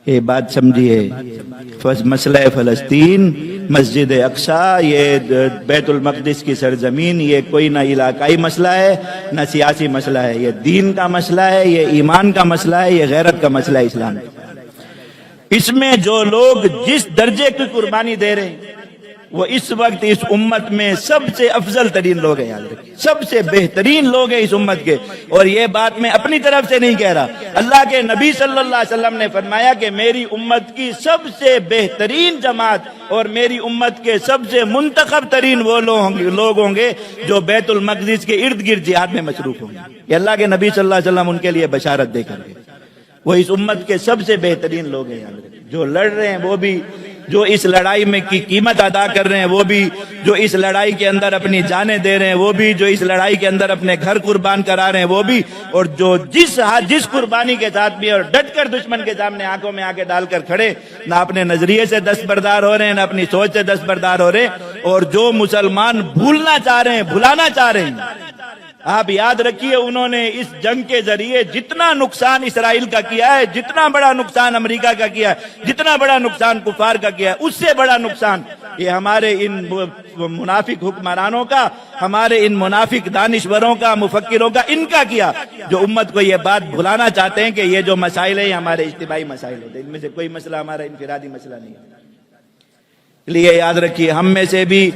یہ بات سمجھیے، مسئلہ فلسطین، مسجد اقصی، یہ بیت المقدس کی سرزمین، یہ کوئی نہ علاقائی مسئلہ ہے نہ سیاسی مسئلہ ہے، یہ دین کا مسئلہ ہے، یہ ایمان کا مسئلہ ہے، یہ غیرت کا مسئلہ ہے اسلام کا۔ اس میں جو لوگ جس درجے کی قربانی دے رہے ہیں وہ اس وقت اس امت میں سب سے افضل ترین لوگ ہیں، یاد رکھیں، سب سے بہترین لوگ ہیں اس امت کے۔ اور یہ بات میں اپنی طرف سے نہیں کہہ رہا، اللہ کے نبی صلی اللہ علیہ وسلم نے فرمایا کہ میری امت کی سب سے بہترین جماعت اور میری امت کے سب سے منتخب ترین وہ لوگ ہوں گے جو بیت المقدس کے ارد گرد جہاد میں مصروف ہوں گے۔ یہ اللہ کے نبی صلی اللہ علیہ وسلم ان کے لیے بشارت دے کر گئے، وہ اس امت کے سب سے بہترین لوگ ہیں، یاد رکھیں۔ جو لڑ رہے ہیں وہ بھی، جو اس لڑائی میں کی قیمت ادا کر رہے ہیں وہ بھی، جو اس لڑائی کے اندر اپنی جانیں دے رہے ہیں وہ بھی، جو اس لڑائی کے اندر اپنے گھر قربان کرا رہے ہیں وہ بھی، اور جو جس قربانی کے ساتھ بھی اور ڈٹ کر دشمن کے سامنے آنکھوں میں آنکھیں ڈال کر کھڑے، نہ اپنے نظریے سے دستبردار ہو رہے ہیں نہ اپنی سوچ سے دستبردار ہو رہے ہیں، اور جو مسلمان بھولنا چاہ رہے ہیں، بھلانا چاہ رہے ہیں۔ آپ یاد رکھیے، انہوں نے اس جنگ کے ذریعے جتنا نقصان اسرائیل کا کیا ہے، جتنا بڑا نقصان امریکہ کا کیا ہے، جتنا بڑا نقصان کفار کا کیا ہے، اس سے بڑا نقصان یہ ہمارے ان منافق حکمرانوں کا، ہمارے ان منافق دانشوروں کا، مفکروں کا، ان کا کیا، جو امت کو یہ بات بھلانا چاہتے ہیں کہ یہ جو مسائل ہیں یہ ہمارے اجتماعی مسائل ہوتے ہیں، ان میں سے کوئی مسئلہ ہمارا انفرادی مسئلہ نہیں ہے۔ اس لیے یاد رکھیے، ہم میں سے بھی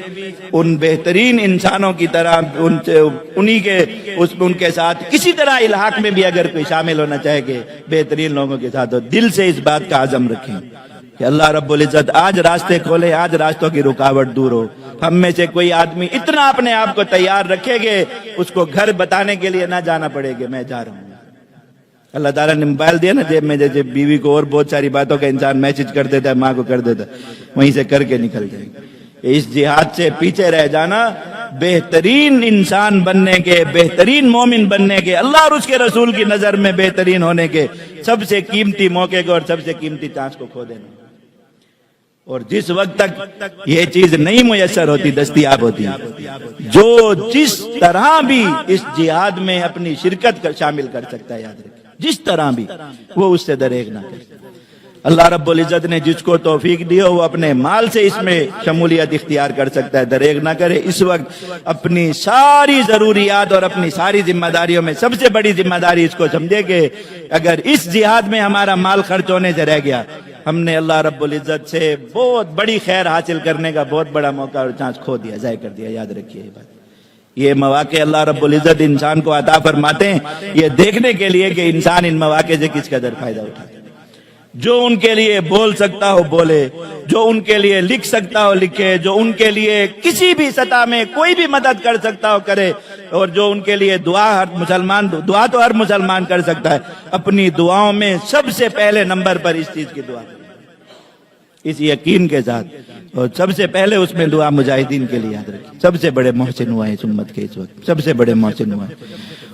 ان بہترین انسانوں کی طرح ان کے ساتھ کسی طرح الحاق میں بھی اگر کوئی شامل ہونا چاہے کہ بہترین لوگوں کے ساتھ ہو، دل سے اس بات کا عزم رکھیں کہ اللہ رب العزت آج راستے کھولے، آج راستوں کی رکاوٹ دور ہو۔ ہم میں سے کوئی آدمی اتنا اپنے آپ کو تیار رکھے کہ اس کو گھر بتانے کے لیے نہ جانا پڑے کہ میں جا رہا ہوں۔ اللہ تعالیٰ نے موبائل دیا نا جیب میں، جیسے بیوی کو اور بہت ساری باتوں کا انسان میسج کر دیتا ہے، ماں کو کر دیتا ہے، وہیں سے کر کے نکل جائیں گے۔ اس جہاد سے پیچھے رہ جانا بہترین انسان بننے کے، بہترین مومن بننے کے، اللہ اور اس کے رسول کی نظر میں بہترین ہونے کے سب سے قیمتی موقع کو اور سب سے قیمتی چانس کو کھو دینا۔ اور جس وقت تک یہ چیز نہیں میسر ہوتی، دستیاب ہوتی، جو جس طرح بھی اس جہاد میں اپنی شرکت شامل کر سکتا ہے، یاد رکھیں جس طرح بھی، وہ اس سے دریغ نہ کرے۔ اللہ رب العزت نے جس کو توفیق دی ہو وہ اپنے مال سے اس میں شمولیت اختیار کر سکتا ہے، دریغ نہ کرے۔ اس وقت اپنی ساری ضروریات اور اپنی ساری ذمہ داریوں میں سب سے بڑی ذمہ داری اس کو سمجھے کہ اگر اس جہاد میں ہمارا مال خرچ ہونے سے رہ گیا، ہم نے اللہ رب العزت سے بہت بڑی خیر حاصل کرنے کا بہت بڑا موقع اور چانس کھو دیا، ضائع کر دیا۔ یاد رکھیے یہ بات، یہ مواقع اللہ رب العزت انسان کو عطا فرماتے ہیں یہ دیکھنے کے لیے کہ انسان ان مواقع سے کس قدر فائدہ اٹھاتا ہے۔ جو ان کے لیے بول سکتا ہو بولے، جو ان کے لیے لکھ سکتا ہو لکھے، جو ان کے لیے کسی بھی سطح میں کوئی بھی مدد کر سکتا ہو کرے، اور جو ان کے لیے دعا تو ہر مسلمان کر سکتا ہے، اپنی دعاؤں میں سب سے پہلے نمبر پر اس چیز کی دعا کرے، اس یقین کے ساتھ، اور سب سے پہلے اس میں دعا مجاہدین کے لیے یاد رکھیں۔ سب سے بڑے محسن ہوا ہے اس امت کے، اس وقت سب سے بڑے محسن ہوا ہے،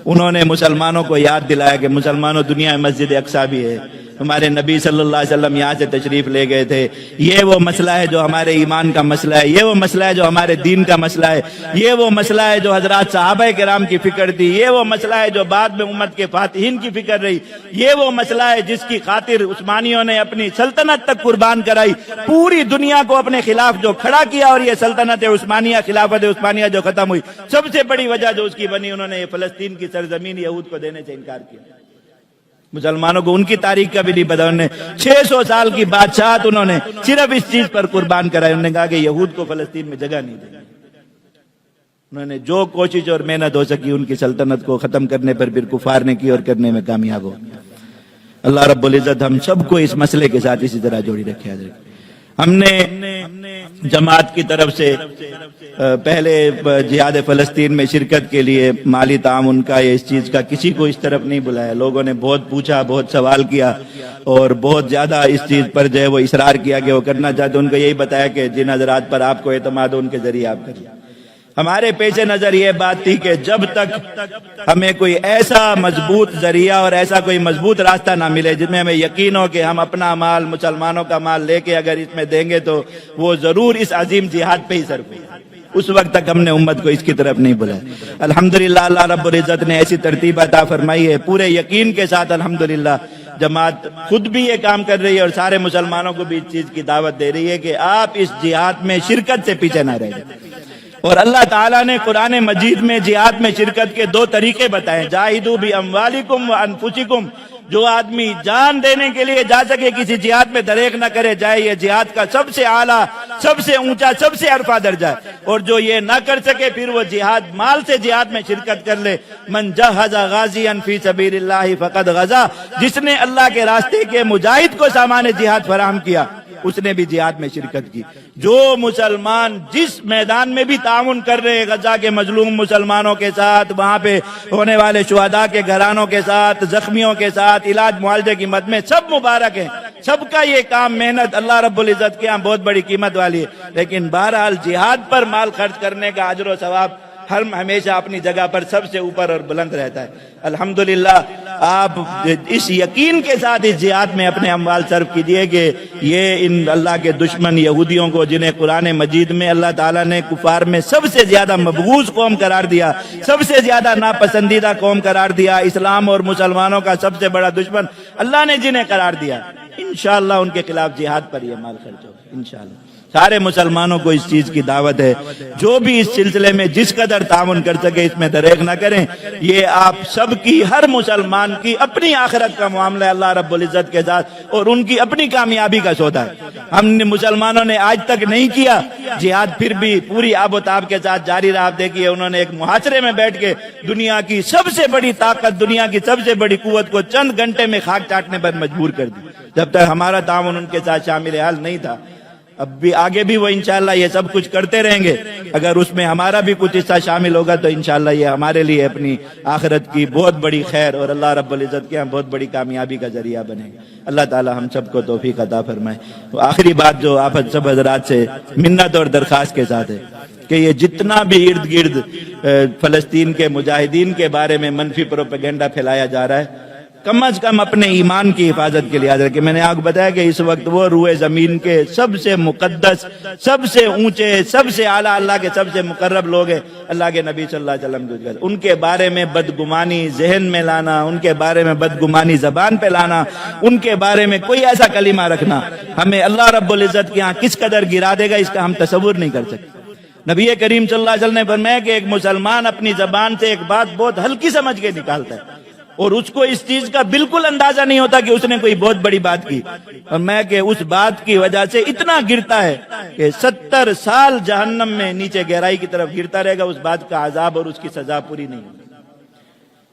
انہوں نے مسلمانوں کو یاد دلایا کہ مسلمانوں، دنیا میں مسجد اقصی بھی ہے، ہمارے نبی صلی اللہ علیہ وسلم یہاں سے تشریف لے گئے تھے، یہ وہ مسئلہ ہے جو ہمارے ایمان کا مسئلہ ہے، یہ وہ مسئلہ ہے جو ہمارے دین کا مسئلہ ہے، یہ وہ مسئلہ ہے جو حضرات صحابہ کرام کی فکر تھی، یہ وہ مسئلہ ہے جو بعد میں امت کے فاتحین کی فکر رہی، یہ وہ مسئلہ ہے جس کی خاطر عثمانیوں نے اپنی سلطنت تک قربان کرائی، پوری دنیا کو اپنے خلاف جو کھڑا کیا، اور یہ سلطنت عثمانیہ، خلافت عثمانیہ جو ختم ہوئی، سب سے بڑی وجہ جو اس کی بنی، انہوں نے یہ فلسطین کی سرزمین یہود کو دینے سے انکار کیا۔ مسلمانوں کو ان کی تاریخ کا بھی نہیں پتا، انہوں نے 600 سال کی بادشاہت انہوں نے صرف اس چیز پر قربان کرائی، انہوں نے کہا کہ یہود کو فلسطین میں جگہ نہیں دیں گے۔ انہوں نے جو کوشش اور محنت ہو سکی ان کی سلطنت کو ختم کرنے پر پھر کفار نے کی اور کرنے میں کامیاب ہو۔ اللہ رب العزت ہم سب کو اس مسئلے کے ساتھ اسی طرح جوڑی رکھے۔ ہم نے جماعت کی طرف سے پہلے جہاد فلسطین میں شرکت کے لیے مالی تعاون کا یا اس چیز کا کسی کو اس طرف نہیں بلایا، لوگوں نے بہت پوچھا، بہت سوال کیا اور بہت زیادہ اس چیز پر جو ہے وہ اصرار کیا کہ وہ کرنا چاہتے، ان کو یہی بتایا کہ جن حضرات پر آپ کو اعتماد ہو ان کے ذریعے آپ کریے۔ ہمارے پیش نظر یہ بات تھی کہ جب تک ہمیں کوئی ایسا مضبوط ذریعہ اور ایسا کوئی مضبوط راستہ نہ ملے جس میں ہمیں یقین ہو کہ ہم اپنا مال، مسلمانوں کا مال لے کے اگر اس میں دیں گے تو وہ ضرور اس عظیم جہاد پہ ہی صرف ہوگا، اس وقت تک ہم نے امت کو اس کی طرف نہیں بلایا۔ الحمدللہ اللہ رب العزت نے ایسی ترتیب عطا فرمائی ہے، پورے یقین کے ساتھ الحمدللہ جماعت خود بھی یہ کام کر رہی ہے اور سارے مسلمانوں کو بھی اس چیز کی دعوت دے رہی ہے کہ آپ اس جہاد میں شرکت سے پیچھے نہ رہ جائیں۔ اور اللہ تعالیٰ نے قرآن مجید میں جہاد میں شرکت کے 2 طریقے بتائے، جاہدوا باموالکم وانفسکم، جو آدمی جان دینے کے لیے جا سکے کسی جہاد میں دریغ نہ کرے، جائے یہ جہاد کا سب سے اعلیٰ، سب سے اونچا، سب سے عرفہ درجہ ہے، اور جو یہ نہ کر سکے پھر وہ جہاد مال سے جہاد میں شرکت کر لے۔ من جہز غازیا فی سبیل اللہ فقد غزا، جس نے اللہ کے راستے کے مجاہد کو سامان جہاد فراہم کیا اس نے بھی جہاد میں شرکت کی۔ جو مسلمان جس میدان میں بھی تعاون کر رہے ہیں غزہ کے مظلوم مسلمانوں کے ساتھ، وہاں پہ ہونے والے شہداء کے گھرانوں کے ساتھ، زخمیوں کے ساتھ، علاج معالجے کی مد میں، سب مبارک ہیں، سب کا یہ کام محنت اللہ رب العزت کے ہاں بہت بڑی قیمت والی ہے، لیکن بہرحال جہاد پر مال خرچ کرنے کا اجر و ثواب ہمیشہ اپنی جگہ پر سب سے اوپر اور بلند رہتا ہے۔ الحمدللہ آپ اس یقین کے ساتھ اس جہاد میں اپنے اموال صرف کیجئے کہ یہ ان اللہ کے دشمن یہودیوں کو، جنہیں قرآن مجید میں اللہ تعالیٰ نے کفار میں سب سے زیادہ مبغوض قوم قرار دیا، سب سے زیادہ ناپسندیدہ قوم قرار دیا، اسلام اور مسلمانوں کا سب سے بڑا دشمن اللہ نے جنہیں قرار دیا، انشاءاللہ ان کے خلاف جہاد پر یہ مال خرچ ہوگا انشاءاللہ۔ سارے مسلمانوں کو اس چیز کی دعوت ہے، جو بھی اس سلسلے میں جس قدر تعاون کر سکے اس میں دریغ نہ کریں۔ یہ آپ سب کی، ہر مسلمان کی اپنی آخرت کا معاملہ ہے اللہ رب العزت کے ساتھ، اور ان کی اپنی کامیابی کا سودا ہے۔ ہم نے مسلمانوں نے آج تک نہیں کیا جہاد، پھر بھی پوری آب و تاب کے ساتھ جاری رہا۔ دیکھیے انہوں نے ایک محاصرے میں بیٹھ کے دنیا کی سب سے بڑی طاقت، دنیا کی سب سے بڑی قوت کو چند گھنٹے میں خاک چاٹنے پر مجبور کر دی، جب تک ہمارا تعاون ان کے ساتھ شامل حال نہیں تھا۔ اب بھی آگے بھی وہ انشاءاللہ یہ سب کچھ کرتے رہیں گے، اگر اس میں ہمارا بھی کچھ حصہ شامل ہوگا تو انشاءاللہ یہ ہمارے لیے اپنی آخرت کی بہت بڑی خیر اور اللہ رب العزت کے ہاں بہت بڑی کامیابی کا ذریعہ بنے گا۔ اللہ تعالی ہم سب کو توفیق عطا فرمائے۔ تو آخری بات جو آپ سب حضرات سے منت اور درخواست کے ساتھ ہے کہ یہ جتنا بھی ارد گرد فلسطین کے مجاہدین کے بارے میں منفی پروپیگنڈا پھیلایا جا رہا ہے، کم از کم اپنے ایمان کی حفاظت کے لیے یاد رکھیں۔ میں نے آپ کو بتایا کہ اس وقت وہ روئے زمین کے سب سے مقدس، سب سے اونچے، سب سے اعلیٰ، اللہ کے سب سے مقرب لوگ ہیں، اللہ کے نبی صلی اللہ علیہ وسلم، ان کے بارے میں بدگمانی ذہن میں لانا، ان کے بارے میں بدگمانی زبان پہ لانا، ان کے بارے میں کوئی ایسا کلمہ رکھنا، ہمیں اللہ رب العزت کے ہاں کس قدر گرا دے گا اس کا ہم تصور نہیں کر سکتے۔ نبی کریم صلی اللہ علیہ وسلم نے فرمایا کہ ایک مسلمان اپنی زبان سے ایک بات بہت ہلکی سمجھ کے نکالتا ہے اور اس کو اس چیز کا بالکل اندازہ نہیں ہوتا کہ اس نے کوئی بہت بڑی بات کی، اور میں کہ اس بات کی وجہ سے اتنا گرتا ہے کہ 70 سال جہنم میں نیچے گہرائی کی طرف گرتا رہے گا، اس بات کا عذاب اور اس کی سزا پوری نہیں ہوگی۔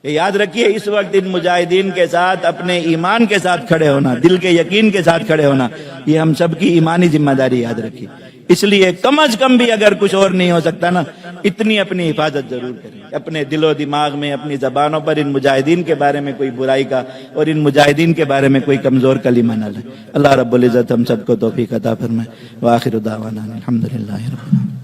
یہ یاد رکھیے، اس وقت ان مجاہدین کے ساتھ اپنے ایمان کے ساتھ کھڑے ہونا، دل کے یقین کے ساتھ کھڑے ہونا، یہ ہم سب کی ایمانی ذمہ داری یاد رکھیے۔ اس لیے کم از کم بھی اگر کچھ اور نہیں ہو سکتا نا، اتنی اپنی حفاظت ضرور کریں، اپنے دل و دماغ میں، اپنی زبانوں پر ان مجاہدین کے بارے میں کوئی برائی کا اور ان مجاہدین کے بارے میں کوئی کمزور کلمہ نہ لیں۔ اللہ رب العزت ہم سب کو توفیق عطا فرمائے۔ وآخر دعوانا الحمدللہ رب العالمین۔